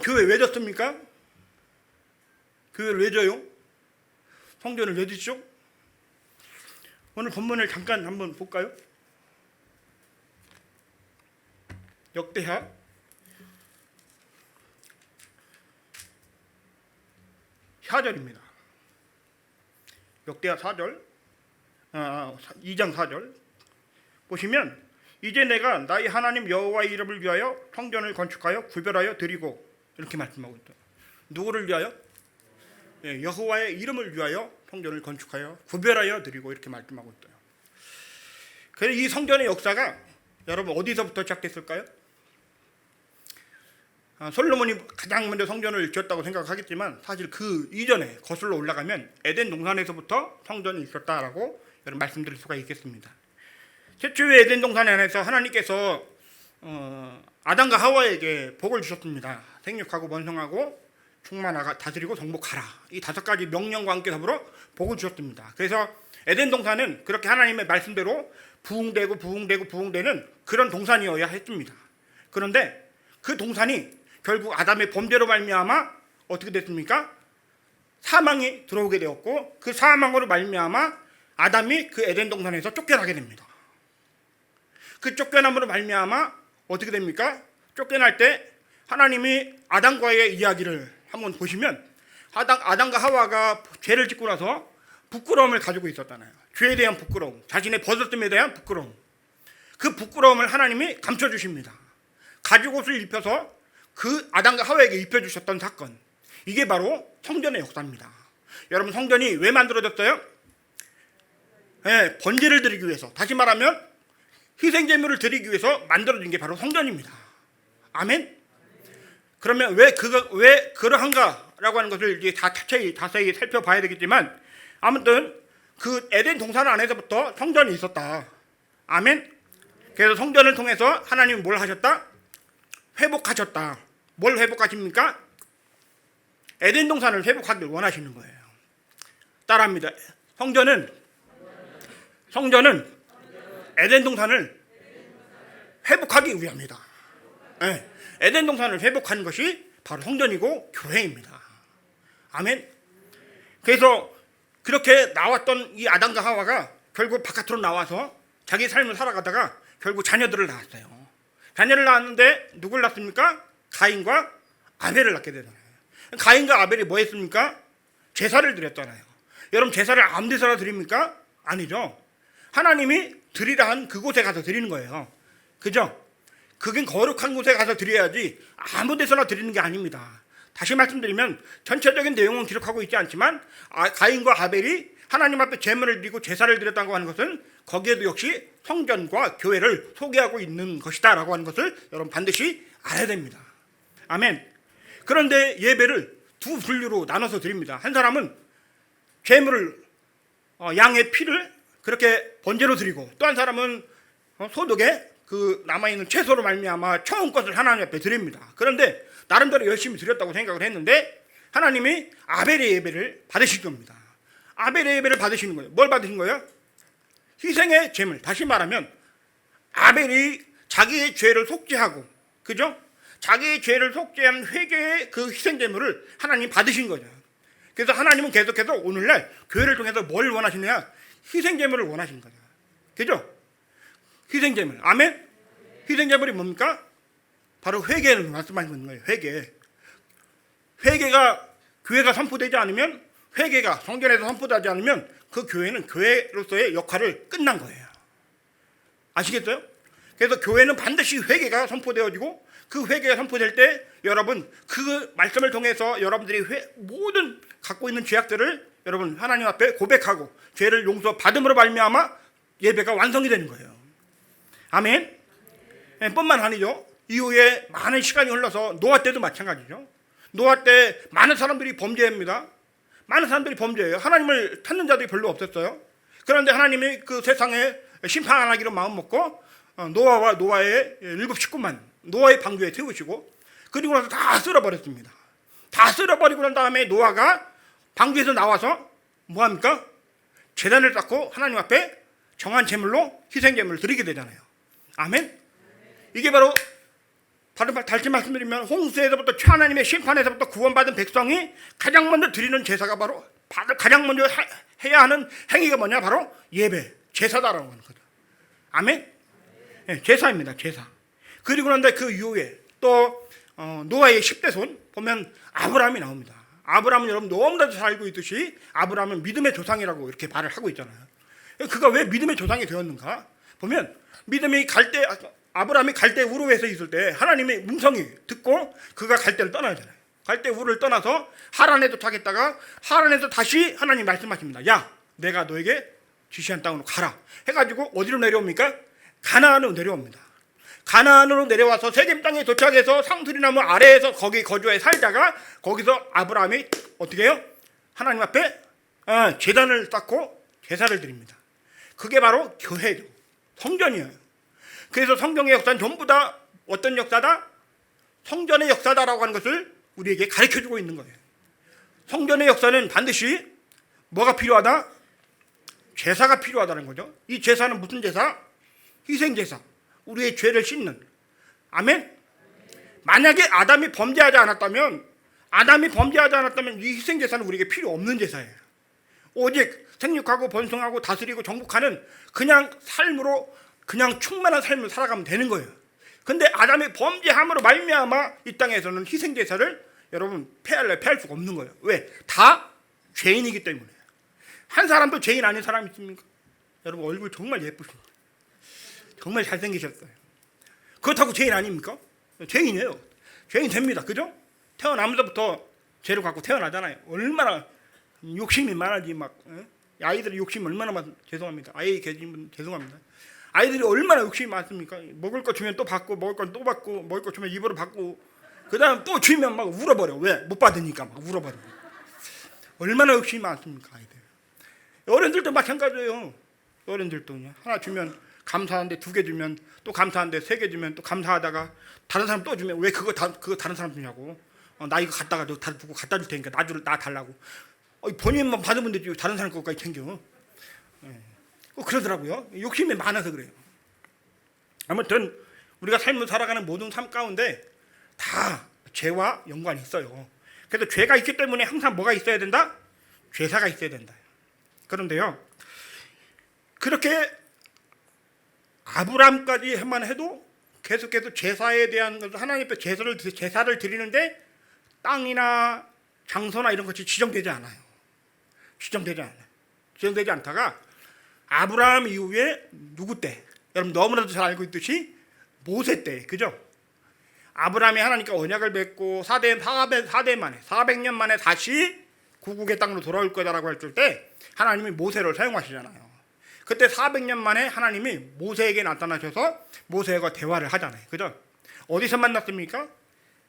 교회 왜 졌습니까? 교회를 왜 져요? 성전을 왜 짓죠? 오늘 본문을 잠깐 한번 볼까요? 역대하 4절입니다. 역대하 4절, 2장 4절 보시면, 이제 내가 나의 하나님 여호와의 이름을 위하여 성전을 건축하여 구별하여 드리고, 이렇게 말씀하고 있다. 누구를 위하여? 여호와의 이름을 위하여 성전을 건축하여 구별하여 드리고, 이렇게 말씀하고 있다. 그래서 이 성전의 역사가 여러분 어디서부터 시작됐을까요? 솔로몬이 가장 먼저 성전을 지었다고 생각하겠지만, 사실 그 이전에 거슬러 올라가면 에덴 동산에서부터 성전이 있었다라고 여러분 말씀드릴 수가 있겠습니다. 최초의 에덴 동산 안에서 하나님께서 아담과 하와에게 복을 주셨습니다. 생육하고 번성하고 충만하고 다스리고 정복하라, 이 5가지 명령과 함께 더불어 복을 주셨습니다. 그래서 에덴 동산은 그렇게 하나님의 말씀대로 부흥되는 그런 동산이어야 했습니다. 그런데 그 동산이 결국 아담의 범죄로 말미암아 어떻게 됐습니까? 사망이 들어오게 되었고, 그 사망으로 말미암아 아담이 그 에덴 동산에서 쫓겨나게 됩니다. 그 쫓겨남으로 말미암아 어떻게 됩니까? 쫓겨날 때 하나님이 아담과의 이야기를 한번 보시면, 아담과 하와가 죄를 짓고 나서 부끄러움을 가지고 있었잖아요. 죄에 대한 부끄러움, 자신의 벗어짐에 대한 부끄러움. 그 부끄러움을 하나님이 감춰주십니다. 가죽옷을 입혀서 그 아담과 하와에게 입혀주셨던 사건, 이게 바로 성전의 역사입니다. 여러분, 성전이 왜 만들어졌어요? 번제를 드리기 위해서, 다시 말하면 희생제물을 드리기 위해서 만들어진 게 바로 성전입니다. 아멘? 그러면 왜 그러한가라고 하는 것을 이제 자세히 살펴봐야 되겠지만, 아무튼 그 에덴 동산 안에서부터 성전이 있었다. 아멘? 그래서 성전을 통해서 하나님이 뭘 하셨다? 회복하셨다. 뭘 회복하십니까? 에덴 동산을 회복하길 원하시는 거예요. 따라합니다. 성전은 에덴 동산을 회복하기 위함이다. 에덴 동산을 회복하는 것이 바로 성전이고 교회입니다. 아멘. 그래서 그렇게 나왔던 이 아담과 하와가 결국 바깥으로 나와서 자기 삶을 살아가다가 결국 자녀들을 낳았어요. 자녀를 낳았는데 누굴 낳습니까? 가인과 아벨을 낳게 되잖아요. 가인과 아벨이 뭐 했습니까? 제사를 드렸잖아요. 여러분, 제사를 아무 데서나 드립니까? 아니죠. 하나님이 드리라 한 그곳에 가서 드리는 거예요. 그죠? 그게 거룩한 곳에 가서 드려야지 아무 데서나 드리는 게 아닙니다. 다시 말씀드리면, 전체적인 내용은 기록하고 있지 않지만 가인과 아벨이 하나님 앞에 제물을 드리고 제사를 드렸다고 하는 것은 거기에도 역시 성전과 교회를 소개하고 있는 것이다 라고 하는 것을 여러분 반드시 알아야 됩니다. 아멘. 그런데 예배를 두 분류로 나눠서 드립니다. 한 사람은 제물을, 양의 피를 그렇게 번제로 드리고, 또 한 사람은 소득에 그 남아있는 채소로 말미암아 처음 것을 하나님 앞에 드립니다. 그런데 나름대로 열심히 드렸다고 생각을 했는데, 하나님이 아벨의 예배를 받으실 겁니다. 아벨의 예배를 받으시는 거예요. 뭘 받으신 거예요? 희생의 제물. 다시 말하면 아벨이 자기의 죄를 속죄하고, 그죠? 자기의 죄를 속죄한 회개의 그 희생 제물을 하나님 받으신 거죠. 그래서 하나님은 계속해서 오늘날 교회를 통해서 뭘 원하시느냐? 희생 제물을 원하시는 거죠. 그죠? 희생 제물. 아멘. 희생 제물이 뭡니까? 바로 회개를 말씀하시는 거예요. 회개가 교회가 선포되지 않으면, 회개가 성전에서 선포되지 않으면 그 교회는 교회로서의 역할을 끝난 거예요. 아시겠어요? 그래서 교회는 반드시 회개가 선포되어지고, 그 회개가 선포될 때 여러분 그 말씀을 통해서 여러분들이 모든 갖고 있는 죄악들을 여러분 하나님 앞에 고백하고 죄를 용서받음으로 말미암아 예배가 완성이 되는 거예요. 아멘. 뿐만 아니죠. 이후에 많은 시간이 흘러서 노아 때도 마찬가지죠. 노아 때 많은 사람들이 범죄합니다. 많은 사람들이 범죄해요. 하나님을 찾는 자들이 별로 없었어요. 그런데 하나님이 그 세상에 심판하기로 마음먹고 노아와 노아의 7 식구만 노아의 방주에 태우시고, 그리고 나서 다 쓸어버렸습니다. 다 쓸어버리고 난 다음에 노아가 방주에서 나와서 뭐합니까? 제단을 쌓고 하나님 앞에 정한 제물로 희생 제물을 드리게 되잖아요. 아멘. 이게 바로 다시 말씀드리면 홍수에서부터 하나님의 심판에서부터 구원받은 백성이 가장 먼저 드리는 제사가 바로 가장 먼저 해야 하는 행위가 뭐냐? 바로 예배, 제사다라고 하는 거죠. 아멘? 네, 제사입니다. 제사. 그리고 난데 그 이후에 또 노아의 10대 손 보면 아브라함이 나옵니다. 아브라함은 여러분 너무나도 잘 알고 있듯이 아브라함은 믿음의 조상이라고 이렇게 말을 하고 있잖아요. 그가 왜 믿음의 조상이 되었는가? 보면 믿음이 아브라함이 갈대 우르에서 있을 때 하나님의 음성이 듣고 그가 갈대를 떠나잖아요. 갈대 우르를 떠나서 하란에 도착했다가 하란에서 다시 하나님 말씀하십니다. 야, 내가 너에게 지시한 땅으로 가라 해가지고 어디로 내려옵니까? 가나안으로 내려옵니다. 가나안으로 내려와서 세겜 땅에 도착해서 상수리나무 아래에서 거기 거주해 살다가 거기서 아브라함이 어떻게 해요? 하나님 앞에 제단을 쌓고 제사를 드립니다. 그게 바로 교회죠. 성전이에요. 그래서 성경의 역사는 전부 다 어떤 역사다? 성전의 역사다라고 하는 것을 우리에게 가르쳐주고 있는 거예요. 성전의 역사는 반드시 뭐가 필요하다? 제사가 필요하다는 거죠. 이 제사는 무슨 제사? 희생제사. 우리의 죄를 씻는. 아멘? 만약에 아담이 범죄하지 않았다면 이 희생제사는 우리에게 필요 없는 제사예요. 오직 생육하고 번성하고 다스리고 정복하는 그냥 삶으로 그냥 충만한 삶을 살아가면 되는 거예요. 근데 아담이 범죄함으로 말미암아 이 땅에서는 희생제사를 여러분 폐할 수가 없는 거예요. 왜? 다 죄인이기 때문에. 한 사람도 죄인 아닌 사람 있습니까? 여러분 얼굴 정말 예쁘십니다. 정말 잘생기셨어요. 그렇다고 죄인 아닙니까? 죄인이에요. 죄인 됩니다. 그죠? 태어나면서부터 죄를 갖고 태어나잖아요. 얼마나 욕심이 많아지 막. 아이들이 욕심이 얼마나 죄송합니다. 아이 계신 분 죄송합니다. 아이들이 얼마나 욕심이 많습니까? 먹을 거 주면 또 받고 먹을 건 또 받고 먹을 거 주면 입으로 받고 그 다음 또 주면 막 울어버려. 왜? 못 받으니까 막 울어버려. 얼마나 욕심이 많습니까? 아이들. 어른들도 마찬가지예요. 어른들도 하나 주면 감사한데 2개 주면 또 감사한데 3개 주면 또 감사하다가 다른 사람 또 주면 왜 그거 다른 사람 주냐고. 나 이거 갖다가 너 두고 갖다 줄 테니까 나 달라고. 본인만 받으면 되지 다른 사람 것까지 챙겨. 그러더라고요. 욕심이 많아서 그래요. 아무튼 우리가 삶을 살아가는 모든 삶 가운데 다 죄와 연관이 있어요. 그래서 죄가 있기 때문에 항상 뭐가 있어야 된다? 제사가 있어야 된다. 그런데요, 그렇게 아브라함까지만 해도 계속해서 제사에 대한 것을 하나님 앞에 제사를 드리는데 땅이나 장소나 이런 것이 지정되지 않아요. 지정되지 않다가 아브라함 이후에 누구 때? 여러분 너무나도 잘 알고 있듯이 모세 때, 그죠? 아브라함이 하나님과 언약을 맺고 400년 만에 다시 구국의 땅으로 돌아올 거다라고 할 때 하나님이 모세를 사용하시잖아요. 그때 400년 만에 하나님이 모세에게 나타나셔서 모세와 대화를 하잖아요. 그죠? 어디서 만났습니까?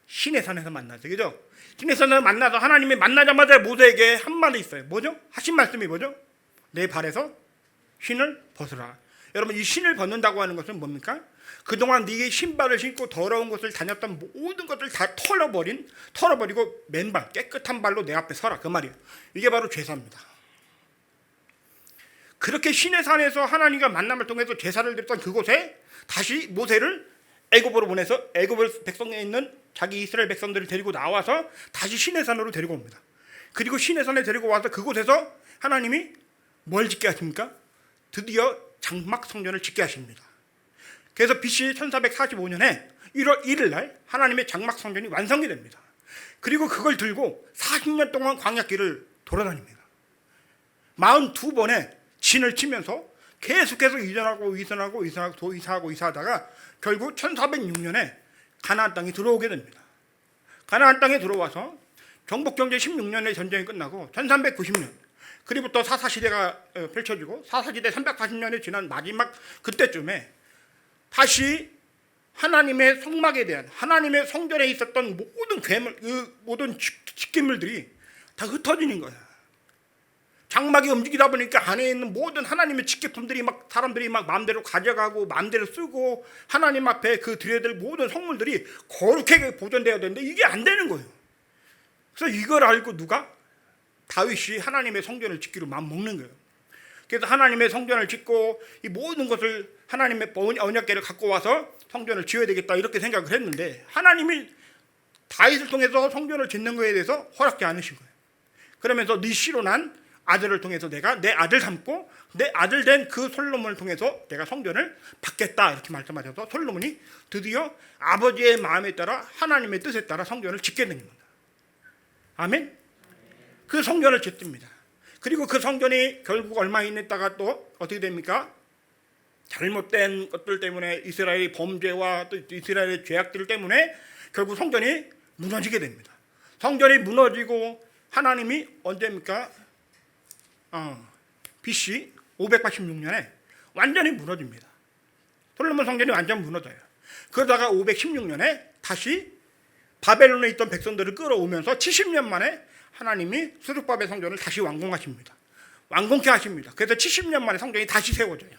시내산에서 만났죠. 그죠? 시내산에서 만나서 하나님이 만나자마자 모세에게 한 말이 있어요. 뭐죠? 하신 말씀이 뭐죠? 내 발에서 신을 벗으라. 여러분 이 신을 벗는다고 하는 것은 뭡니까? 그동안 네게 신발을 신고 더러운 곳을 다녔던 모든 것을 다 털어버리고 맨발 깨끗한 발로 내 앞에 서라. 그 말이에요. 이게 바로 제사입니다. 그렇게 시내산에서 하나님과 만남을 통해서 제사를 드렸던 그곳에 다시 모세를 애굽으로 보내서 애굽 백성에 있는 자기 이스라엘 백성들을 데리고 나와서 다시 시내산으로 데리고 옵니다. 그리고 시내산에 데리고 와서 그곳에서 하나님이 뭘 짓게 하십니까? 드디어 장막 성전을 짓게 하십니다. 그래서 BC 1445년에 1월 1일 날 하나님의 장막 성전이 완성이 됩니다. 그리고 그걸 들고 40년 동안 광야길을 돌아다닙니다. 42번의 진을 치면서 계속해서 이사하다가 결국 1406년에 가나안 땅에 들어오게 됩니다. 가나안 땅에 들어와서 정복경제 16년의 전쟁이 끝나고 1390년 그리고부터 사사시대가 펼쳐지고 사사시대 340년이 지난 마지막 그때쯤에 다시 하나님의 성막에 대한 하나님의 성전에 있었던 모든 괴물, 모든 집기물들이 다 흩어지는 거야. 장막이 움직이다 보니까 안에 있는 모든 하나님의 집기품들이 막 사람들이 막 마음대로 가져가고 마음대로 쓰고 하나님 앞에 그 드려야 될 모든 성물들이 거룩하게 보존되어야 되는데 이게 안 되는 거예요. 그래서 이걸 알고 누가? 다윗이 하나님의 성전을 짓기로 마음 먹는 거예요. 그래서 하나님의 성전을 짓고 이 모든 것을 하나님의 언약궤를 갖고 와서 성전을 지어야 되겠다 이렇게 생각을 했는데 하나님이 다윗을 통해서 성전을 짓는 것에 대해서 허락지 않으신 거예요. 그러면서 네 씨로 난 아들을 통해서 내가 내 아들 삼고 내 아들 된 그 솔로몬을 통해서 내가 성전을 받겠다 이렇게 말씀하셔서 솔로몬이 드디어 아버지의 마음에 따라 하나님의 뜻에 따라 성전을 짓게 된 겁니다. 아멘. 그 성전을 짓습니다. 그리고 그 성전이 결국 얼마 있다가 또 어떻게 됩니까? 잘못된 것들 때문에 이스라엘의 범죄와 또 이스라엘의 죄악들 때문에 결국 성전이 무너지게 됩니다. 성전이 무너지고 하나님이 언제입니까? BC 586년에 완전히 무너집니다. 솔로몬 성전이 완전 무너져요. 그러다가 516년에 다시 바벨론에 있던 백성들을 끌어오면서 70년 만에 하나님이 스룹바벨 성전을 다시 완공하십니다. 완공케 하십니다. 그래서 70년 만에 성전이 다시 세워져요.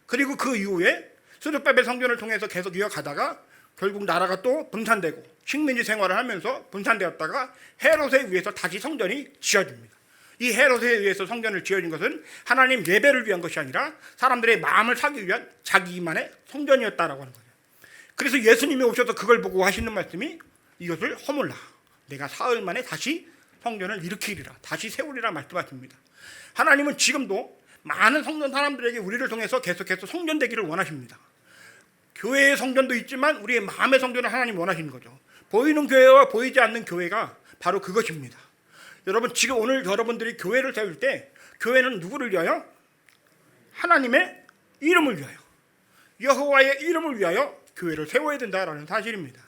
그리고 그 이후에 스룹바벨 성전을 통해서 계속 이어가다가 결국 나라가 또 분산되고 식민지 생활을 하면서 분산되었다가 헤롯에 의해서 다시 성전이 지어집니다. 이 헤롯에 의해서 성전을 지어진 것은 하나님 예배를 위한 것이 아니라 사람들의 마음을 사기 위한 자기만의 성전이었다라고 하는 거예요. 그래서 예수님이 오셔서 그걸 보고 하시는 말씀이 이것을 허물라. 내가 사흘 만에 다시 성전을 일으키리라. 다시 세우리라 말씀하십니다. 하나님은 지금도 많은 성전 사람들에게 우리를 통해서 계속해서 성전되기를 원하십니다. 교회의 성전도 있지만 우리의 마음의 성전을 하나님 원하시는 거죠. 보이는 교회와 보이지 않는 교회가 바로 그것입니다. 여러분 지금 오늘 여러분들이 교회를 세울 때 교회는 누구를 위하여? 하나님의 이름을 위하여 여호와의 이름을 위하여 교회를 세워야 된다라는 사실입니다.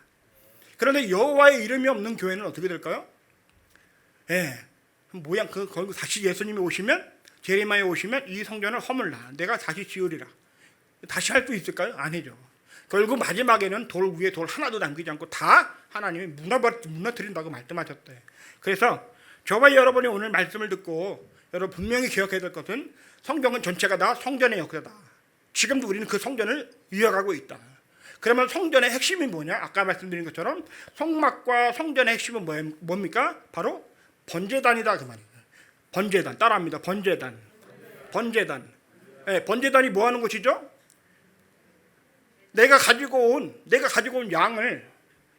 그런데 여호와의 이름이 없는 교회는 어떻게 될까요? 모양 거기 다시 예수님이 오시면 제레미야에 오시면 이 성전을 허물라. 내가 다시 지으리라. 다시 할 수 있을까요? 아니죠. 결국 마지막에는 돌 위에 돌 하나도 남기지 않고 다 하나님이 무너뜨린다고 말씀하셨대요. 그래서 저와 여러분이 오늘 말씀을 듣고 여러분 분명히 기억해야 될 것은 성경은 전체가 다 성전의 역사다. 지금도 우리는 그 성전을 이어가고 있다. 그러면 성전의 핵심이 뭐냐? 아까 말씀드린 것처럼 성막과 성전의 핵심은 뭡니까? 바로 번제단이다 그 말이에요. 번제단 따라합니다. 번제단. 번제단이 뭐 하는 것이죠? 내가 가지고 온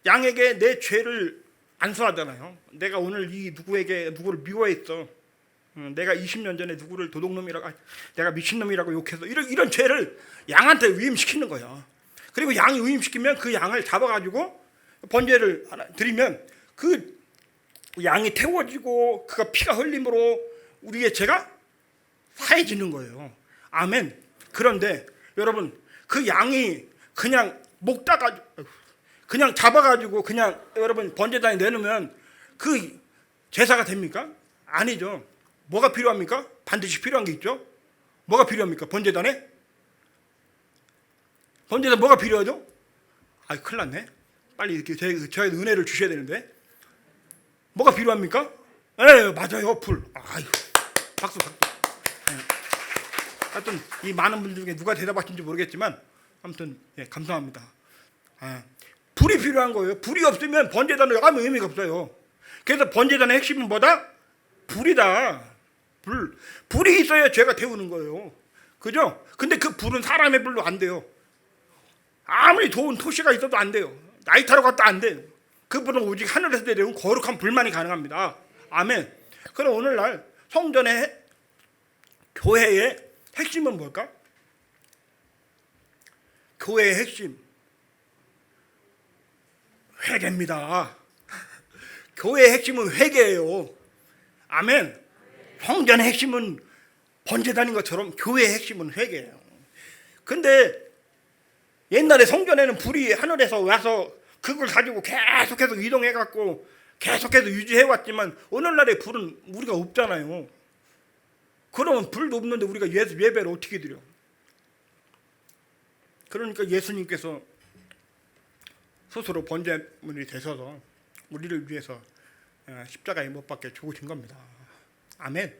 양에게 내 죄를 안수하잖아요. 내가 오늘 이 누구를 미워했어. 내가 20년 전에 누구를 도둑놈이라고, 내가 미친놈이라고 욕해서 이런 죄를 양한테 위임시키는 거예요. 그리고 양이 위임시키면 그 양을 잡아가지고 번제를 하나 드리면 그 양이 태워지고 그가 피가 흘림으로 우리의 죄가 사해지는 거예요. 아멘. 그런데 여러분 그 양이 그냥 목 따가지고 그냥 잡아가지고 그냥 여러분 번제단에 내놓으면 그 제사가 됩니까? 아니죠. 뭐가 필요합니까? 반드시 필요한 게 있죠. 뭐가 필요합니까? 번제단 뭐가 필요하죠? 큰일 났네. 빨리 이렇게 저의 은혜를 주셔야 되는데. 뭐가 필요합니까? 맞아요. 불. 박수. 하여튼 이 많은 분들 중에 누가 대답하신지 모르겠지만 아무튼 감사합니다. 불이 필요한 거예요. 불이 없으면 번제단을 아무 의미가 없어요. 그래서 번제단의 핵심은 뭐다? 불이다. 불이 있어야 죄가 태우는 거예요. 그죠? 근데 그 불은 사람의 불로 안 돼요. 아무리 좋은 토시가 있어도 안 돼요. 나이타로 갔다 안 돼요. 그 불은 오직 하늘에서 내려온 거룩한 불만이 가능합니다. 아멘. 그럼 오늘날 성전의 교회의 핵심은 뭘까? 교회의 핵심 회개입니다. 교회의 핵심은 회개예요. 아멘. 성전의 핵심은 번제단인 것처럼 교회의 핵심은 회개예요. 근데 옛날에 성전에는 불이 하늘에서 와서 그걸 가지고 계속해서 이동해갖고 계속해서 유지해왔지만 오늘날의 불은 우리가 없잖아요. 그러면 불도 없는데 우리가 예배를 어떻게 드려? 그러니까 예수님께서 스스로 번제물이 되셔서 우리를 위해서 십자가에 못 박혀 죽으신 겁니다. 아멘.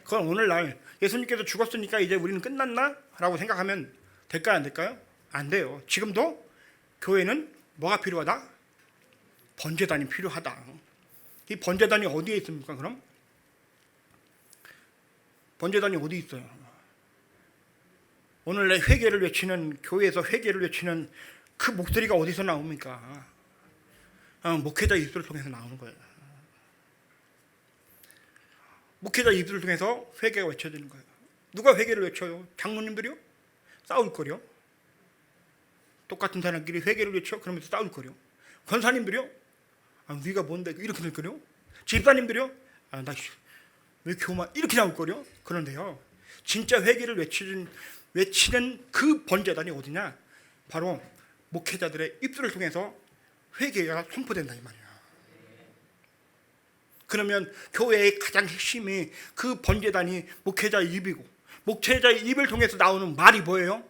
그건 오늘날 예수님께서 죽었으니까 이제 우리는 끝났나? 라고 생각하면 될까요? 안 될까요? 안 돼요. 지금도 교회는 뭐가 필요하다? 번제단이 필요하다. 이 번제단이 어디에 있습니까? 그럼 번제단이 어디 있어요? 오늘날 회개를 외치는, 교회에서 회개를 외치는 그 목소리가 어디서 나옵니까? 목회자 입술을 통해서 나오는 거예요. 목회자 입술을 통해서 회개가 외쳐지는 거예요. 누가 회개를 외쳐요? 장로님들이요? 싸울 거려. 똑같은 사람끼리 회개를 외쳐 그러면서 싸울 거려. 권사님들이요? 네가 뭔데 이렇게 될 거려. 집사님들이요? 나 왜 교만 이렇게 나올 거려. 그런데요, 진짜 회개를 외치는 그 번제단이 어디냐? 바로 목회자들의 입술을 통해서 회개가 선포된다 이 말이야. 그러면 교회의 가장 핵심이 그 번제단이 목회자의 입이고, 목회자의 입을 통해서 나오는 말이 뭐예요?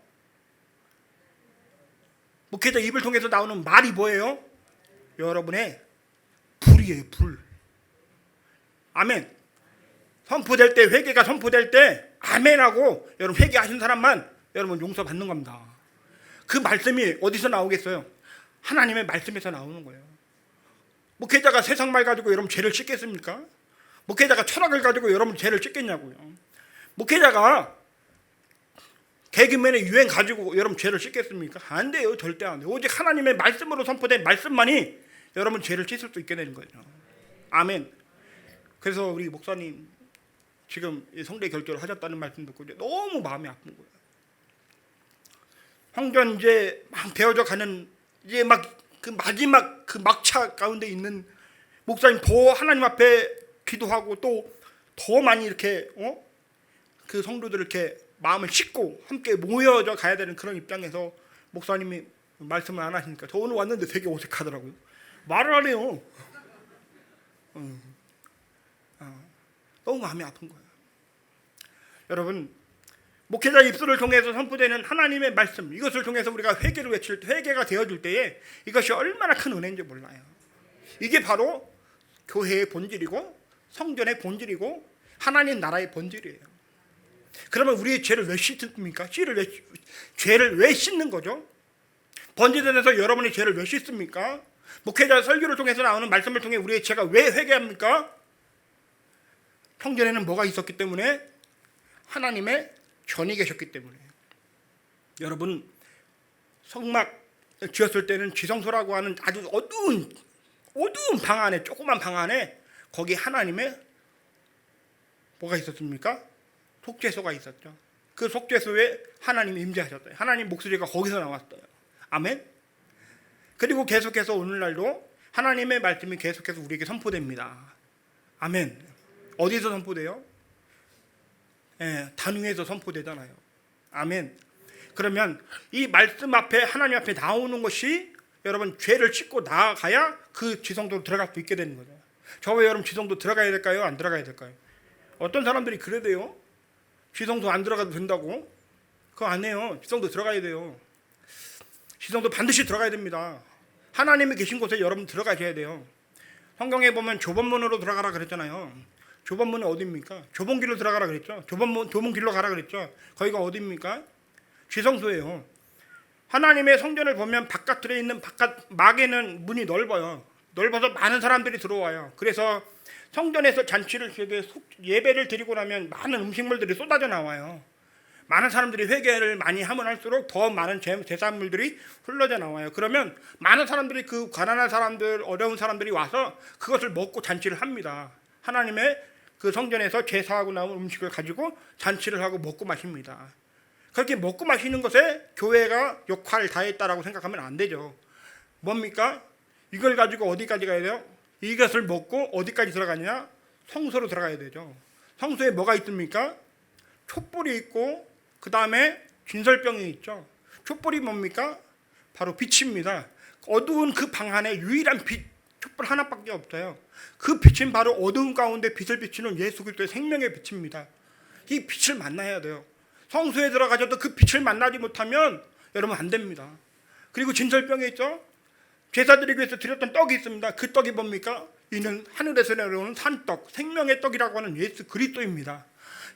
목회자 입을 통해서 나오는 말이 뭐예요? 여러분의 불이에요. 불. 아멘. 선포될 때, 회개가 선포될 때 아멘하고 여러분 회개하신 사람만 여러분 용서받는 겁니다. 그 말씀이 어디서 나오겠어요? 하나님의 말씀에서 나오는 거예요. 목회자가 세상 말 가지고 여러분 죄를 씻겠습니까? 목회자가 철학을 가지고 여러분 죄를 씻겠냐고요. 목회자가 개그맨의 유행 가지고 여러분 죄를 씻겠습니까? 안 돼요. 절대 안 돼요. 오직 하나님의 말씀으로 선포된 말씀만이 여러분 죄를 씻을 수 있게 되는 거예요. 아멘. 그래서 우리 목사님 지금 성례 결절을 하셨다는 말씀 듣고 너무 마음이 아픈 거예요. 황전 이제 막 되어져 가는 이제 막 그 마지막 그 막차 가운데 있는 목사님 더 하나님 앞에 기도하고 또 더 많이 이렇게 그 성도들 이렇게 마음을 씻고 함께 모여져 가야 되는 그런 입장에서 목사님이 말씀을 안 하시니까 저 오늘 왔는데 되게 어색하더라고요. 말을 안 해요. 너무 마음이 아픈 거예요. 여러분, 목회자 입술을 통해서 선포되는 하나님의 말씀, 이것을 통해서 우리가 회개를 외칠 때, 회개가 되어질 때에 이것이 얼마나 큰 은혜인지 몰라요. 이게 바로 교회의 본질이고 성전의 본질이고 하나님 나라의 본질이에요. 그러면 우리의 죄를 왜 씻습니까? 죄를 왜 씻는 거죠? 번제단에서 여러분의 죄를 왜 씻습니까? 목회자 설교를 통해서 나오는 말씀을 통해 우리의 죄가 왜 회개합니까? 성전에는 뭐가 있었기 때문에? 하나님의 전이 계셨기 때문에. 여러분, 성막 지었을 때는 지성소라고 하는 아주 어두운 방 안에, 조그만 방 안에 거기 하나님의 뭐가 있었습니까? 속죄소가 있었죠. 그 속죄소에 하나님이 임재하셨어요. 하나님 목소리가 거기서 나왔어요. 아멘. 그리고 계속해서 오늘날도 하나님의 말씀이 계속해서 우리에게 선포됩니다. 아멘. 어디서 선포돼요? 단위에서 선포되잖아요. 아멘. 그러면 이 말씀 앞에, 하나님 앞에 나오는 것이 여러분 죄를 씻고 나아가야 그 지성도로 들어갈 수 있게 되는 거죠. 저와 여러분 지성도 들어가야 될까요? 안 들어가야 될까요? 어떤 사람들이 그래도요, 지성도 안 들어가도 된다고. 그거 안 해요. 지성도 들어가야 돼요. 지성도 반드시 들어가야 됩니다. 하나님이 계신 곳에 여러분 들어가셔야 돼요. 성경에 보면 좁은 문으로 들어가라 그랬잖아요. 좁은 문은 어디입니까? 좁은 길로 들어가라 그랬죠. 좁은 길로 가라 그랬죠. 거기가 어디입니까? 지성소예요. 하나님의 성전을 보면 바깥들에 있는 바깥 막에는 문이 넓어요. 넓어서 많은 사람들이 들어와요. 그래서 성전에서 잔치를 예배를 드리고 나면 많은 음식물들이 쏟아져 나와요. 많은 사람들이 회개를 많이 하면 할수록 더 많은 제산물들이 흘러져 나와요. 그러면 많은 사람들이, 그 가난한 사람들, 어려운 사람들이 와서 그것을 먹고 잔치를 합니다. 하나님의 그 성전에서 제사하고 나온 음식을 가지고 잔치를 하고 먹고 마십니다. 그렇게 먹고 마시는 것에 교회가 역할을 다했다라고 생각하면 안 되죠. 뭡니까? 이걸 가지고 어디까지 가야 돼요? 이것을 먹고 어디까지 들어가냐? 성소로 들어가야 되죠. 성소에 뭐가 있습니까? 촛불이 있고 그 다음에 진설병이 있죠. 촛불이 뭡니까? 바로 빛입니다. 어두운 그 방 안에 유일한 빛, 촛불 하나밖에 없어요. 그 빛은 바로 어두운 가운데 빛을 비추는 예수 그리스도의 생명의 빛입니다. 이 빛을 만나야 돼요. 성소에 들어가셔도 그 빛을 만나지 못하면 여러분 안 됩니다. 그리고 진설병에 있죠. 제사 드리기 위해서 드렸던 떡이 있습니다. 그 떡이 뭡니까? 이는 하늘에서 내려오는 산떡, 생명의 떡이라고 하는 예수 그리스도입니다.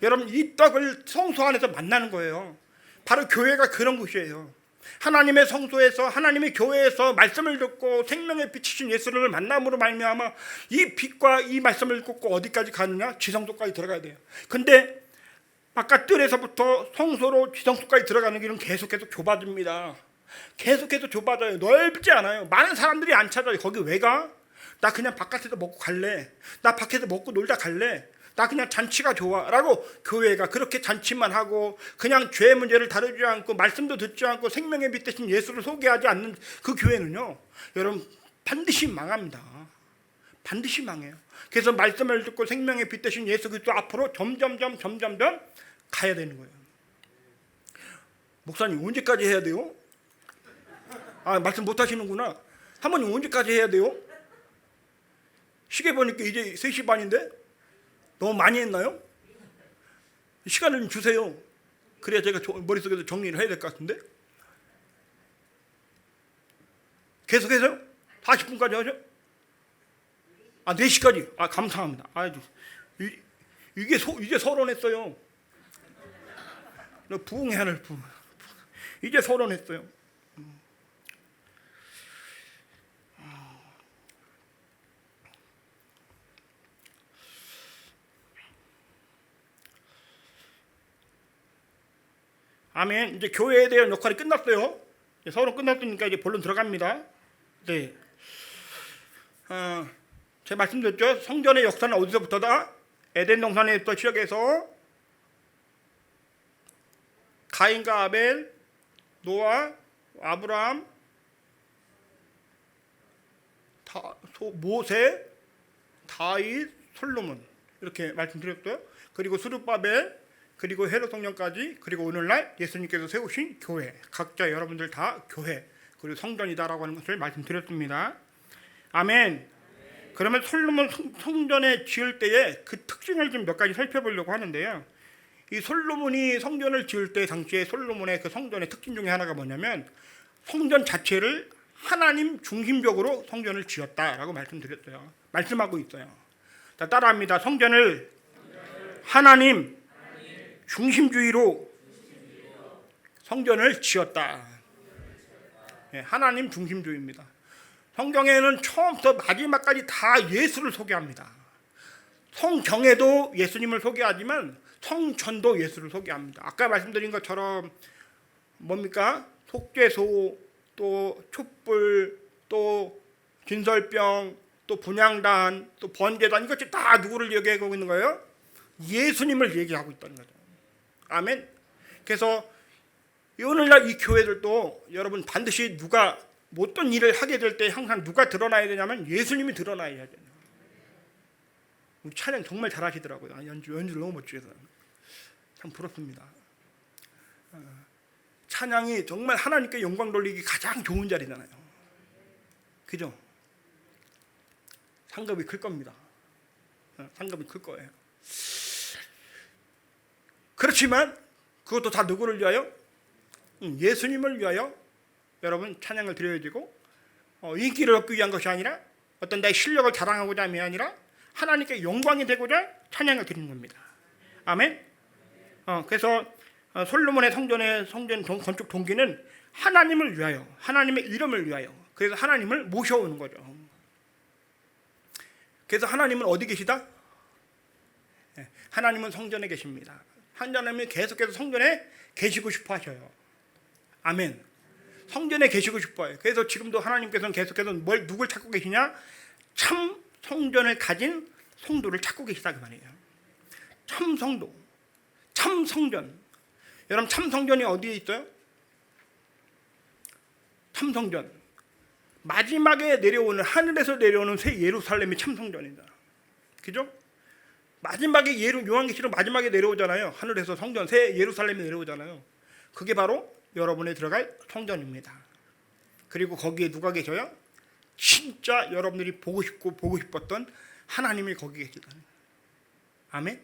여러분, 이 떡을 성소 안에서 만나는 거예요. 바로 교회가 그런 곳이에요. 하나님의 성소에서, 하나님의 교회에서 말씀을 듣고 생명의 빛이신 예수를 만남으로 말미암아 이 빛과 이 말씀을 듣고 어디까지 가느냐? 지성소까지 들어가야 돼요. 근데 바깥뜰에서부터 성소로 지성소까지 들어가는 길은 계속해서 좁아집니다. 계속해서 좁아져요. 넓지 않아요. 많은 사람들이 안 찾아요. 거기 왜 가? 나 그냥 바깥에서 먹고 갈래. 나 밖에서 먹고 놀다 갈래. 나 그냥 잔치가 좋아 라고 교회가 그렇게 잔치만 하고 그냥 죄 문제를 다루지 않고 말씀도 듣지 않고 생명의 빛 대신 예수를 소개하지 않는 그 교회는요, 여러분 반드시 망합니다. 반드시 망해요. 그래서 말씀을 듣고 생명의 빛 대신 예수 그리스도 앞으로 점점 가야 되는 거예요. 목사님 언제까지 해야 돼요? 아, 말씀 못 하시는구나. 사모님 언제까지 해야 돼요? 시계 보니까 이제 3시 반인데 너무 많이 했나요? 시간을 좀 주세요. 그래야 제가 머릿속에서 정리를 해야 될 것 같은데. 계속해서요? 40분까지 하죠? 아, 4시까지. 아, 감사합니다. 아, 이제 서론했어요. 부흥해야 할 부흥. 이제 서론했어요. 아멘. 이제 교회에 대한 역할이 끝났어요. 서론 끝났으니까 이제 본론 들어갑니다. 네. 제가 말씀드렸죠. 성전의 역사는 어디서부터다? 에덴 동산에서 시작해서 가인과 아벨, 노아, 아브라함, 모세, 다윗, 솔로몬 이렇게 말씀드렸고요. 그리고 스룹바벨, 그리고 헤롯 성령까지, 그리고 오늘날 예수님께서 세우신 교회, 각자 여러분들 다 교회, 그리고 성전이다라고 하는 것을 말씀드렸습니다. 아멘. 그러면 솔로몬 성전에 지을 때의 그 특징을 좀 몇 가지 살펴보려고 하는데요. 이 솔로몬이 성전을 지을 때 당시에 솔로몬의 그 성전의 특징 중에 하나가 뭐냐면 성전 자체를 하나님 중심적으로 성전을 지었다라고 말씀드렸어요. 말씀하고 있어요. 자, 따라합니다. 성전을 하나님 중심주의로 성전을 지었다. 네, 하나님 중심주의입니다. 성경에는 처음부터 마지막까지 다 예수를 소개합니다. 성경에도 예수님을 소개하지만 성전도 예수를 소개합니다. 아까 말씀드린 것처럼 뭡니까? 속죄소, 또 촛불, 또 진설병, 또 분향단, 또 번제단, 이것이 다 누구를 얘기하고 있는 거예요? 예수님을 얘기하고 있다는 거죠. 아멘. 그래서 오늘날 이 교회들도 여러분 반드시 누가 어떤 일을 하게 될 때 항상 누가 드러나야 되냐면 예수님이 드러나야 돼요. 우리 찬양 정말 잘하시더라고요. 연주를 너무 멋지게 해서 참 부럽습니다. 찬양이 정말 하나님께 영광 돌리기 가장 좋은 자리잖아요. 그죠? 상급이 클 겁니다. 상급이 클 거예요. 그렇지만 그것도 다 누구를 위하여? 예수님을 위하여 여러분 찬양을 드려야 되고, 인기를 얻기 위한 것이 아니라 어떤 나의 실력을 자랑하고자 함이 아니라 하나님께 영광이 되고자 찬양을 드리는 겁니다. 아멘. 그래서 솔로몬의 성전 건축 동기는 하나님을 위하여, 하나님의 이름을 위하여, 그래서 하나님을 모셔오는 거죠. 그래서 하나님은 어디 계시다? 하나님은 성전에 계십니다. 하나님이 계속해서 성전에 계시고 싶어 하셔요. 아멘. 성전에 계시고 싶어요. 그래서 지금도 하나님께서는 계속해서 누굴 찾고 계시냐? 참 성전을 가진 성도를 찾고 계시다 그 말이에요. 참 성도, 참 성전. 여러분 참 성전이 어디에 있어요? 참 성전. 마지막에 내려오는, 하늘에서 내려오는 새 예루살렘이 참 성전이다. 그죠? 마지막에 요한계시록 마지막에 내려오잖아요. 하늘에서 성전, 새 예루살렘이 내려오잖아요. 그게 바로 여러분이 들어갈 성전입니다. 그리고 거기에 누가 계셔요? 진짜 여러분들이 보고 싶었던 하나님이 거기에 계시다. 아멘.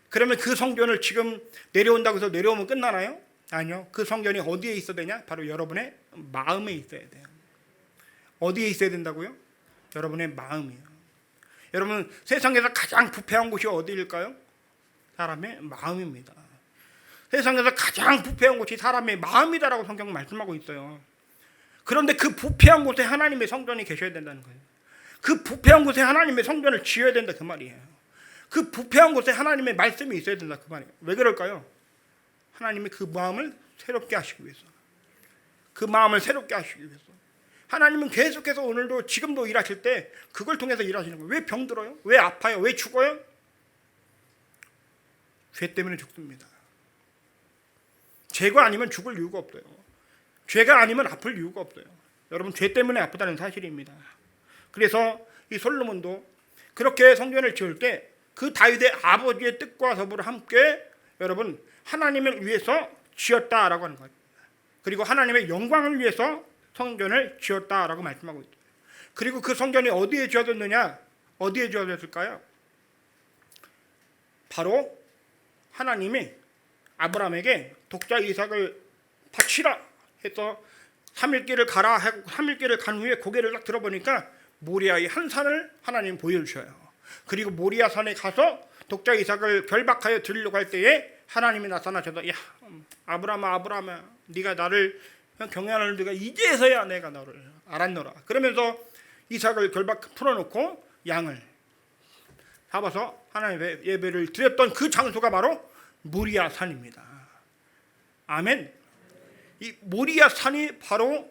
그러면 그 성전을 지금 내려온다고 해서 내려오면 끝나나요? 아니요. 그 성전이 어디에 있어야 되냐? 바로 여러분의 마음에 있어야 돼요. 어디에 있어야 된다고요? 여러분의 마음이에요. 여러분 세상에서 가장 부패한 곳이 어디일까요? 사람의 마음입니다. 세상에서 가장 부패한 곳이 사람의 마음이다라고 성경은 말씀하고 있어요. 그런데 그 부패한 곳에 하나님의 성전이 계셔야 된다는 거예요. 그 부패한 곳에 하나님의 성전을 지어야 된다 그 말이에요. 그 부패한 곳에 하나님의 말씀이 있어야 된다 그 말이에요. 왜 그럴까요? 하나님이 그 마음을 새롭게 하시기 위해서, 그 마음을 새롭게 하시기 위해서. 하나님은 계속해서 오늘도 지금도 일하실 때 그걸 통해서 일하시는 거예요. 왜 병들어요? 왜 아파요? 왜 죽어요? 죄 때문에 죽습니다. 죄가 아니면 죽을 이유가 없어요. 죄가 아니면 아플 이유가 없어요. 여러분, 죄 때문에 아프다는 사실입니다. 그래서 이 솔로몬도 그렇게 성전을 지을 때 그 다윗의 아버지의 뜻과 더불어 함께 여러분 하나님을 위해서 지었다라고 하는 거예요. 그리고 하나님의 영광을 위해서 성전을 지었다라고 말씀하고 있어요. 그리고 그 성전이 어디에 지어졌느냐? 어디에 지어졌을까요? 바로 하나님이 아브라함에게 독자 이삭을 바치라 해서 3일길을 가라 하고 3일길을 간 후에 고개를 딱 들어보니까 모리아의 한 산을 하나님 보여주셔요. 그리고 모리아 산에 가서 독자 이삭을 결박하여 드리려고 할 때에 하나님이 나타나셔서 야 아브라함아 네가 나를 경외하는 네가 이제서야 내가 너를 알았노라. 그러면서 이삭을 결박 풀어놓고 양을 잡아서 하나님의 예배를 드렸던 그 장소가 바로 모리아 산입니다. 아멘. 이 모리아 산이 바로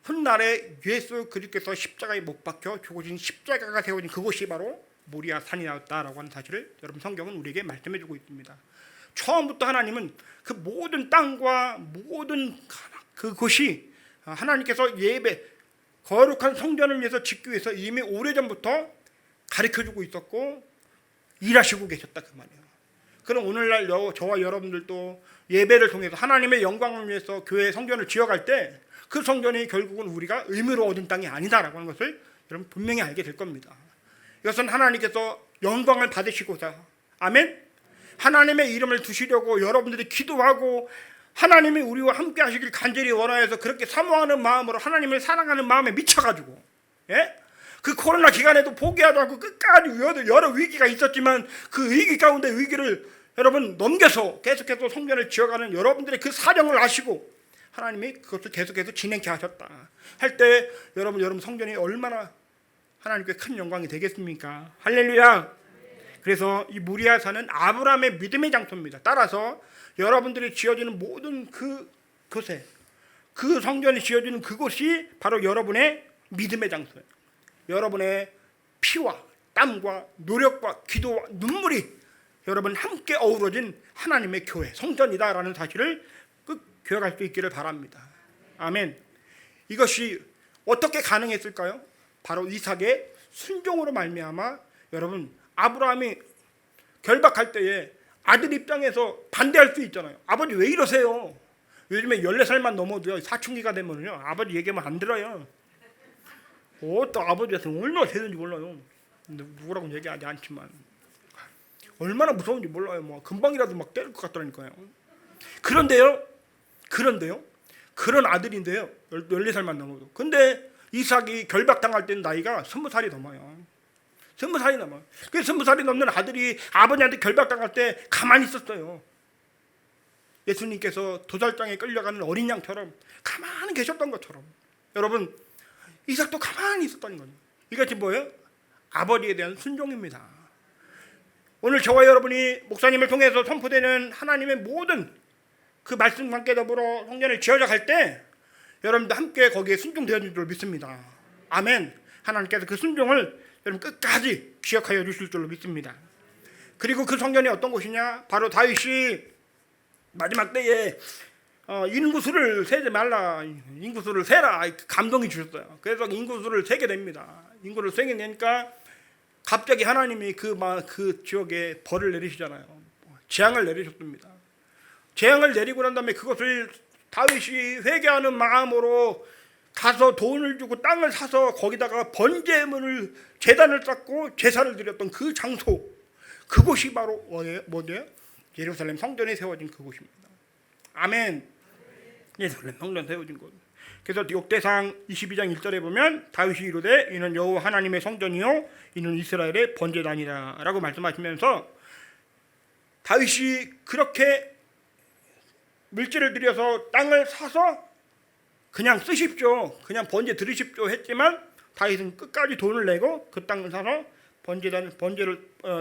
훗날에 예수 그리스도께서 십자가에 못 박혀 죽으신 십자가가 세워진 그곳이 바로 모리아 산이었다라고 하는 사실을 여러분 성경은 우리에게 말씀해주고 있습니다. 처음부터 하나님은 그 모든 땅과 모든 그곳이 하나님께서 예배 거룩한 성전을 위해서 짓기 위해서 이미 오래전부터 가르쳐주고 있었고 일하시고 계셨다 그 말이에요. 그럼 오늘날 저와 여러분들도 예배를 통해서 하나님의 영광을 위해서 교회 성전을 지어갈 때 그 성전이 결국은 우리가 의무로 얻은 땅이 아니다라고 하는 것을 여러분 분명히 알게 될 겁니다. 이것은 하나님께서 영광을 받으시고자 아멘. 하나님의 이름을 두시려고 여러분들이 기도하고 하나님이 우리와 함께 하시길 간절히 원하여서 그렇게 사모하는 마음으로 하나님을 사랑하는 마음에 미쳐가지고 예? 그 코로나 기간에도 포기하지 않고 끝까지 여러 위기가 있었지만 그 위기 가운데 위기를 여러분 넘겨서 계속해서 성전을 지어가는 여러분들의 그 사정을 아시고 하나님이 그것을 계속해서 진행케 하셨다 할 때 여러분 성전이 얼마나 하나님께 큰 영광이 되겠습니까? 할렐루야. 그래서 이 모리아 산은 아브라함의 믿음의 장소입니다. 따라서 여러분들이 지어지는 모든 그곳에 그 성전이 지어지는 그곳이 바로 여러분의 믿음의 장소예요. 여러분의 피와 땀과 노력과 기도와 눈물이 여러분 함께 어우러진 하나님의 교회 성전이다라는 사실을 꼭 기억할 수 있기를 바랍니다. 아멘. 이것이 어떻게 가능했을까요? 바로 이삭의 순종으로 말미암아 여러분 아브라함이 결박할 때에 아들 입장에서 반대할 수 있잖아요. 아버지 왜 이러세요? 요즘에 14살만 넘어도요 사춘기가 되면요 아버지 얘기하면 안 들어요. 또 아버지한테 얼마나 세든지 몰라요. 근데 누구라고 얘기하지 않지만 얼마나 무서운지 몰라요. 뭐 금방이라도 막 때릴 것 같더라니까요. 그런데요 그런 아들인데요 14살만 넘어도 근데 이삭이 결박당할 때는 나이가 20살이 넘어요. 20살이 넘어요. 그 20살이 넘는 아들이 아버지한테 결박당할 때 가만히 있었어요. 예수님께서 도살장에 끌려가는 어린 양처럼 가만히 계셨던 것처럼 여러분 이삭도 가만히 있었다는 거예요. 이것이 뭐예요? 아버지에 대한 순종입니다. 오늘 저와 여러분이 목사님을 통해서 선포되는 하나님의 모든 그 말씀과 함께 더불어 성전을 지어져 갈 때 여러분도 함께 거기에 순종되어질 줄 믿습니다. 아멘. 하나님께서 그 순종을 여러분 끝까지 기억하여 주실 줄로 믿습니다. 그리고 그 성전이 어떤 곳이냐? 바로 다윗이 마지막 때에 인구수를 세지 말라, 인구수를 세라 감동이 주셨어요. 그래서 인구수를 세게 됩니다. 인구를 세게 되니까 갑자기 하나님이 그 지역에 벌을 내리시잖아요. 재앙을 내리셨습니다. 재앙을 내리고 난 다음에 그것을 다윗이 회개하는 마음으로 가서 돈을 주고 땅을 사서 거기다가 번제물을 제단을 쌓고 제사를 드렸던 그 장소, 그곳이 바로 뭐예요? 예루살렘 성전에 세워진 그곳입니다. 아멘. 예루살렘 성전 세워진 곳. 그래서 역대상 22장 1절에 보면 다윗이 이르되 이는 여호와 하나님의 성전이요 이는 이스라엘의 번제단이라 라고 말씀하시면서 다윗이 그렇게 물질을 들여서 땅을 사서 그냥 쓰십시오, 그냥 번제 드리십시오 했지만 다윗은 끝까지 돈을 내고 그 땅을 사서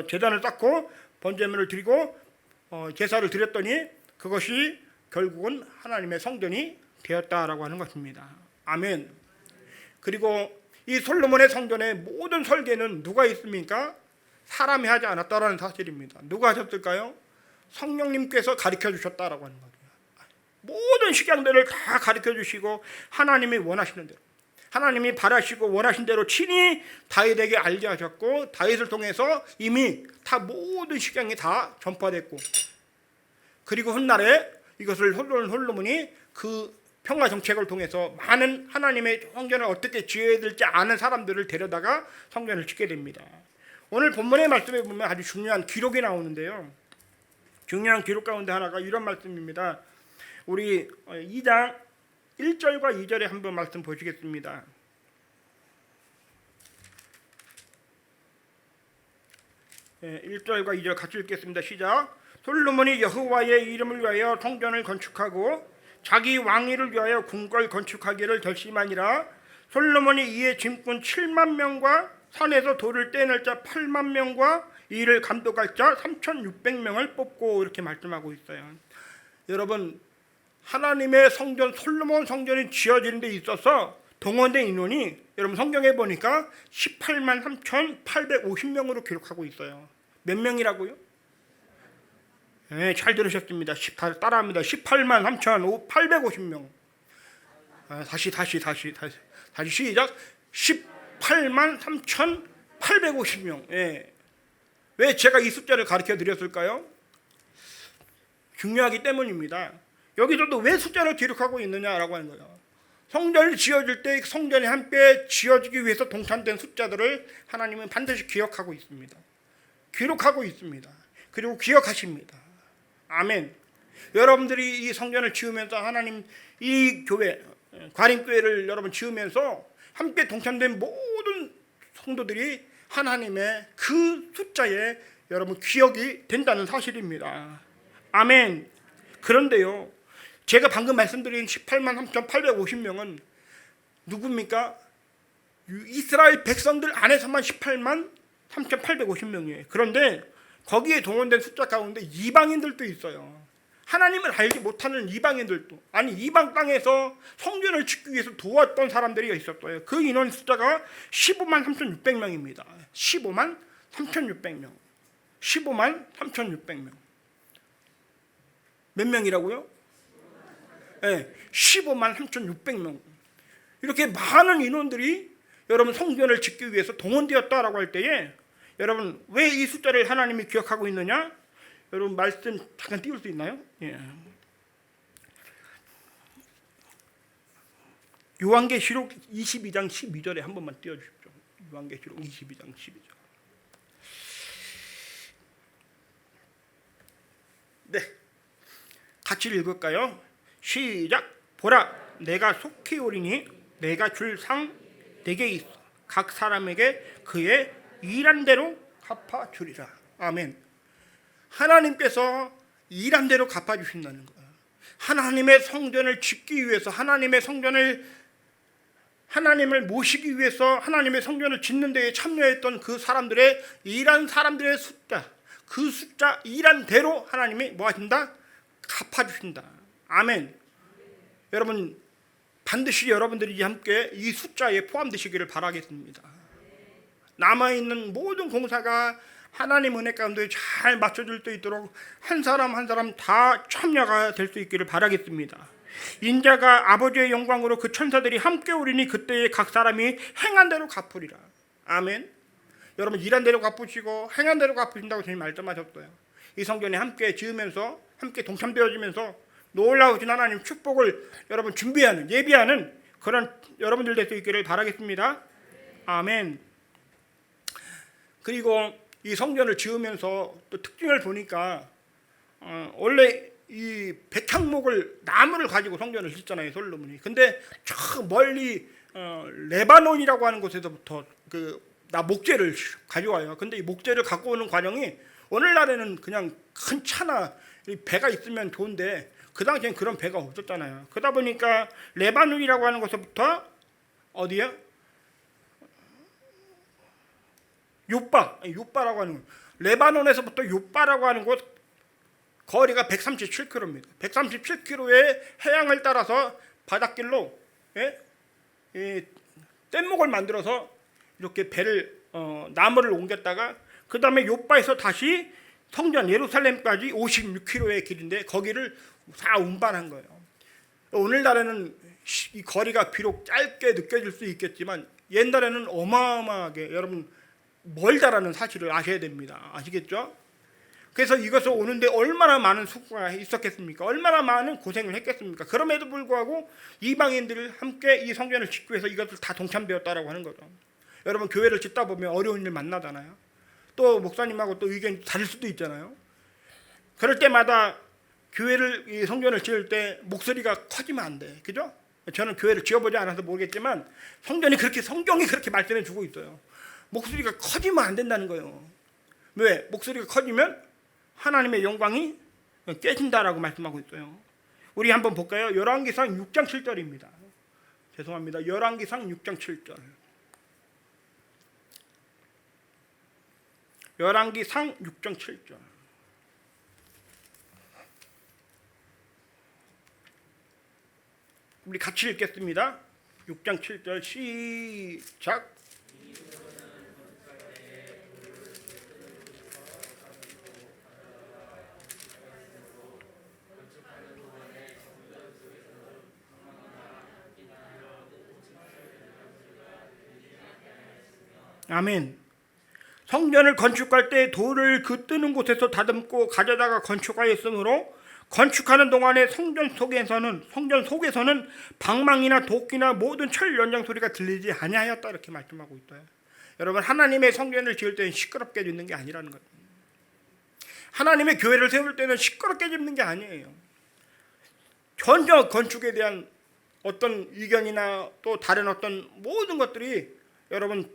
제단을 쌓고 번제물을 드리고 제사를 드렸더니 그것이 결국은 하나님의 성전이 되었다라고 하는 것입니다. 아멘. 그리고 이 솔로몬의 성전의 모든 설계는 누가 있습니까? 사람이 하지 않았다라는 사실입니다. 누가 하셨을까요? 성령님께서 가르쳐 주셨다라고 하는 거예요. 모든 식양들을 다 가르쳐 주시고 하나님이 원하시는 대로, 하나님이 바라시고 원하신 대로 친히 다윗에게 알게 하셨고, 다윗을 통해서 이미 다 모든 식양이 다 전파됐고, 그리고 훗날에 이것을 솔로몬이 그 평화 정책을 통해서 많은 하나님의 성전을 어떻게 지어야 될지 아는 사람들을 데려다가 성전을 짓게 됩니다. 오늘 본문의 말씀에 보면 아주 중요한 기록이 나오는데요. 중요한 기록 가운데 하나가 이런 말씀입니다. 우리 2장 1절과 2절에 한번 말씀 보시겠습니다. 1절과 2절 같이 읽겠습니다. 시작. 솔로몬이 여호와의 이름을 위하여 성전을 건축하고 자기 왕위를 위하여 궁궐 건축하기를 결심하니라. 솔로몬이 이에 짐꾼 7만 명과 산에서 돌을 떼낼 자 8만 명과 이를 감독할 자 3,600명을 뽑고 이렇게 말씀하고 있어요. 여러분, 하나님의 성전 솔로몬 성전이 지어지는 데 있어서 동원된 인원이 여러분 성경에 보니까 18만 3,850명으로 기록하고 있어요. 몇 명이라고요? 네, 잘 들으셨습니다. 따라합니다. 18만 3,850명. 다시 시작. 18만 3,850명. 예. 왜 제가 이 숫자를 가르쳐 드렸을까요? 중요하기 때문입니다. 여기서도 왜 숫자를 기록하고 있느냐라고 하는 거예요. 성전이 지어질 때 성전이 함께 지어지기 위해서 동참된 숫자들을 하나님은 반드시 기억하고 있습니다. 기록하고 있습니다. 그리고 기억하십니다. 아멘. 여러분들이 이 성전을 지으면서 하나님 이 교회 과림교회를 여러분 지으면서 함께 동참된 모든 성도들이 하나님의 그 숫자에 여러분 기억이 된다는 사실입니다. 아멘. 그런데요, 제가 방금 말씀드린 18만 3,850명은 누굽니까? 이스라엘 백성들 안에서만 18만 3,850명이에요. 그런데 거기에 동원된 숫자 가운데 이방인들도 있어요. 하나님을 알지 못하는 이방인들도, 아니 이방 땅에서 성전을 짓기 위해서 도왔던 사람들이 있었어요. 그 인원 숫자가 15만 3,600명입니다. 15만 3,600명. 15만 3,600명. 몇 명이라고요? 네, 15만 3,600명. 이렇게 많은 인원들이 여러분 성전을 짓기 위해서 동원되었다라고 할 때에 여러분 왜 이 숫자를 하나님이 기억하고 있느냐? 여러분 말씀 잠깐 띄울 수 있나요? 예. 요한계시록 22장 12절에 한 번만 띄워주십시오. 요한계시록 22장 12절. 네, 같이 읽을까요? 시작. 보라, 내가 속히 오리니 내가 줄 상 내게 있어. 각 사람에게 그의 일한 대로 갚아주리라. 아멘. 하나님께서 일한 대로 갚아주신다는 거예요. 하나님의 성전을 짓기 위해서, 하나님을 모시기 위해서 하나님의 성전을 짓는 데에 참여했던 그 사람들의 일한 사람들의 숫자, 그 숫자 일한 대로 하나님이 뭐 하신다? 갚아주신다. 아멘. 여러분 반드시 여러분들이 함께 이 숫자에 포함되시기를 바라겠습니다. 남아있는 모든 공사가 하나님 은혜 가운데 잘 맞춰질 수 있도록 한 사람 한 사람 다 참여가 될 수 있기를 바라겠습니다. 인자가 아버지의 영광으로 그 천사들이 함께 오리니 그때에 각 사람이 행한 대로 갚으리라. 아멘. 여러분 일한 대로 갚으시고 행한 대로 갚으신다고 주님 말씀하셨어요. 이 성전에 함께 지으면서 함께 동참되어지면서 놀라우신 하나님 축복을 여러분 준비하는, 예비하는 그런 여러분들 될 수 있기를 바라겠습니다. 아멘. 그리고 이 성전을 지으면서 또 특징을 보니까 원래 이 백향목을 나무를 가지고 성전을 짓잖아요, 솔로몬이. 근데 저 멀리 레바논이라고 하는 곳에서부터 목재를 가져와요. 근데 이 목재를 갖고 오는 과정이 오늘날에는 그냥 큰 차나 배가 있으면 좋은데 그 당시엔 그런 배가 없었잖아요. 그러다 보니까 레바논이라고 하는 곳에부터 어디야? 요바라고 하는 곳, 레바논에서부터 요바라고 하는 곳 거리가 137km입니다. 137km의 해양을 따라서 바닷길로 뗏목을 만들어서 이렇게 배를 나무를 옮겼다가 그 다음에 요바에서 다시 성전 예루살렘까지 56km의 길인데 거기를 다 운반한 거예요. 오늘날에는 이 거리가 비록 짧게 느껴질 수 있겠지만 옛날에는 어마어마하게 여러분 멀다라는 사실을 아셔야 됩니다. 아시겠죠? 그래서 이것을 오는데 얼마나 많은 수고가 있었겠습니까? 얼마나 많은 고생을 했겠습니까? 그럼에도 불구하고 이방인들을 함께 이 성전을 짓기 위해서 이것을 다 동참되었다라고 하는 거죠. 여러분 교회를 짓다 보면 어려운 일 만나잖아요. 또 목사님하고 또 의견이 다를 수도 있잖아요. 그럴 때마다 교회를 이 성전을 지을 때 목소리가 커지면 안 돼. 그죠? 저는 교회를 지어보지 않아서 모르겠지만 성전이 그렇게 성경이 그렇게 말씀해 주고 있어요. 목소리가 커지면 안 된다는 거예요. 왜? 목소리가 커지면 하나님의 영광이 깨진다라고 말씀하고 있어요. 우리 한번 볼까요? 열왕기상 6장 7절입니다. 죄송합니다. 열왕기상 6장 7절. 열왕기상 6장 7절. 우리 같이 읽겠습니다. 6장 7절 시작. 아멘. 성전을 건축할 때 돌을 그 뜨는 곳에서 다듬고 가져다가 건축하였으므로 건축하는 동안에 성전 속에서는 방망이나 도끼나 모든 철 연장 소리가 들리지 아니하였다 이렇게 말씀하고 있어요. 여러분 하나님의 성전을 지을 때는 시끄럽게 짓는 게 아니라는 거예요. 하나님의 교회를 세울 때는 시끄럽게 짓는 게 아니에요. 전혀 건축에 대한 어떤 의견이나 또 다른 어떤 모든 것들이 여러분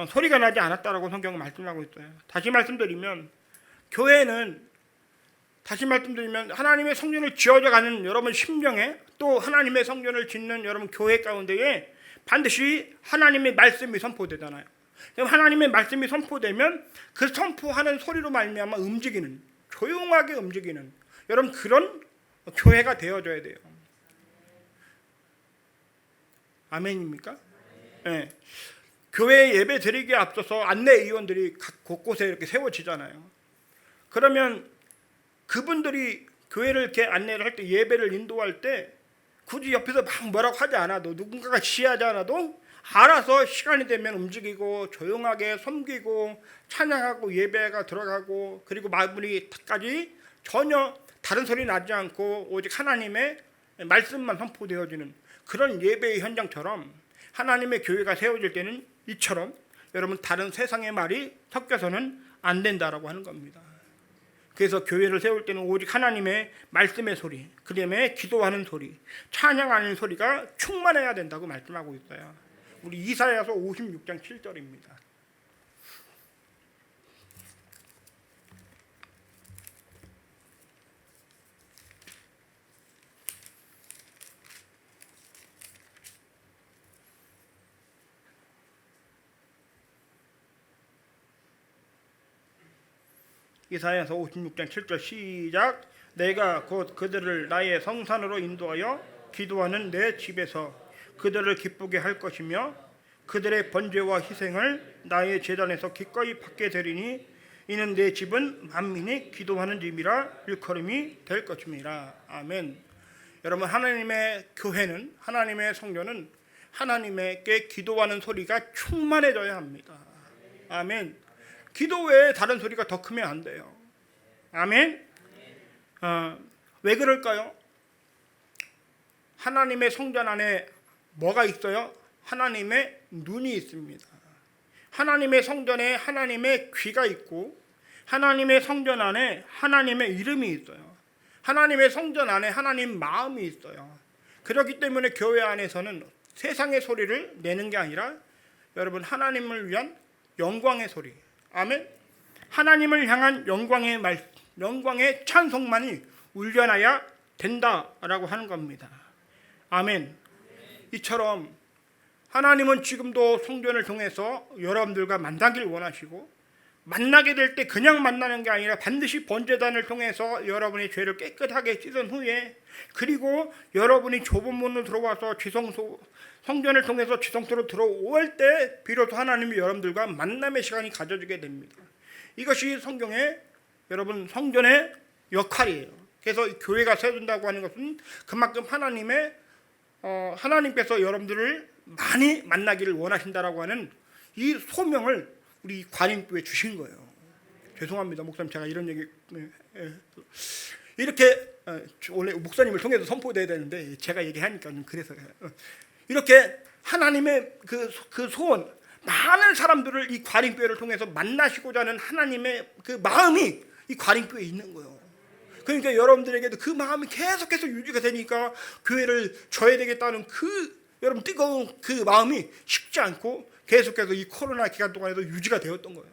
소리가 나지 않았다라고 성경은 말씀하고 있어요. 다시 말씀드리면 하나님의 성전을 지어져가는 여러분 심령에 또 하나님의 성전을 짓는 여러분 교회 가운데에 반드시 하나님의 말씀이 선포되잖아요. 그럼 하나님의 말씀이 선포되면 그 선포하는 소리로 말미암아 조용하게 움직이는 여러분 그런 교회가 되어져야 돼요. 아멘입니까? 네. 교회 예배 드리기에 앞서서 안내위원들이 각 곳곳에 이렇게 세워지잖아요. 그러면 그분들이 교회를 이렇게 안내를 할 때 예배를 인도할 때 굳이 옆에서 막 뭐라고 하지 않아도 누군가가 지휘하지 않아도 알아서 시간이 되면 움직이고 조용하게 섬기고 찬양하고 예배가 들어가고 그리고 마무리까지 전혀 다른 소리 나지 않고 오직 하나님의 말씀만 선포되어지는 그런 예배의 현장처럼 하나님의 교회가 세워질 때는 이처럼 여러분 다른 세상의 말이 섞여서는 안 된다라고 하는 겁니다. 그래서 교회를 세울 때는 오직 하나님의 말씀의 소리, 그 다음에 기도하는 소리, 찬양하는 소리가 충만해야 된다고 말씀하고 있어요. 우리 이사야서 56장 7절입니다. 이사야서 56장 7절 시작. 내가 곧 그들을 나의 성산으로 인도하여 기도하는 내 집에서 그들을 기쁘게 할 것이며 그들의 번제와 희생을 나의 제단에서 기꺼이 받게 되리니 이는 내 집은 만민이 기도하는 집이라 일컬음이 될 것임이라. 아멘. 여러분 하나님의 교회는 하나님의 성전은 하나님께 기도하는 소리가 충만해져야 합니다. 아멘. 기도 외에 다른 소리가 더 크면 안 돼요. 아멘. 왜 그럴까요? 하나님의 성전 안에 뭐가 있어요? 하나님의 눈이 있습니다. 하나님의 성전에 하나님의 귀가 있고 하나님의 성전 안에 하나님의 이름이 있어요. 하나님의 성전 안에 하나님 마음이 있어요. 그렇기 때문에 교회 안에서는 세상의 소리를 내는 게 아니라 여러분 하나님을 위한 영광의 소리, 아멘. 하나님을 향한 영광의 찬송만이 울려나야 된다라고 하는 겁니다. 아멘. 이처럼 하나님은 지금도 성전을 통해서 여러분들과 만나길 원하시고 만나게 될 때 그냥 만나는 게 아니라 반드시 번제단을 통해서 여러분의 죄를 깨끗하게 씻은 후에, 그리고 여러분이 좁은 문으로 들어와서 성전을 통해서 지성소로 들어올 때 비로소 하나님이 여러분들과 만남의 시간이 가져지게 됩니다. 이것이 성경의 여러분 성전의 역할이에요. 그래서 교회가 세워진다고 하는 것은 그만큼 하나님께서 여러분들을 많이 만나기를 원하신다라고 하는 이 소명을 우리 관임교회에 주신 거예요. 죄송합니다, 목사님. 제가 이런 얘기 이렇게 원래 목사님을 통해서 선포돼야 되는데 제가 얘기하니까 그래서 이렇게 하나님의 그 소원, 많은 사람들을 이 관임교회를 통해서 만나시고자 하는 하나님의 그 마음이 이 관임교회에 있는 거예요. 그러니까 여러분들에게도 그 마음이 계속해서 유지가 되니까 교회를 져야 되겠다는 여러분 뜨거운 그 마음이 식지 않고 계속해서 이 코로나 기간 동안에도 유지가 되었던 거예요.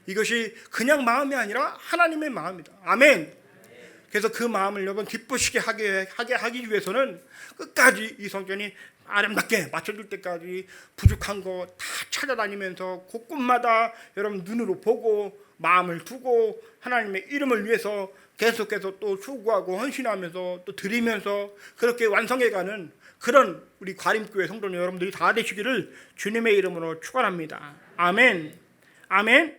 이것이 그냥 마음이 아니라 하나님의 마음이다. 아멘. 그래서 그 마음을 여러분 기쁘시게 하기 위해서는 끝까지 이 성전이 아름답게 맞춰줄 때까지 부족한 거 다 찾아다니면서 곳곳마다 여러분 눈으로 보고 마음을 두고 하나님의 이름을 위해서 계속해서 또 수고하고 헌신하면서 또 드리면서 그렇게 완성해가는 그런 우리 관임교회 성도 여러분들이 다 되시기를 주님의 이름으로 축원합니다. 아멘. 아멘.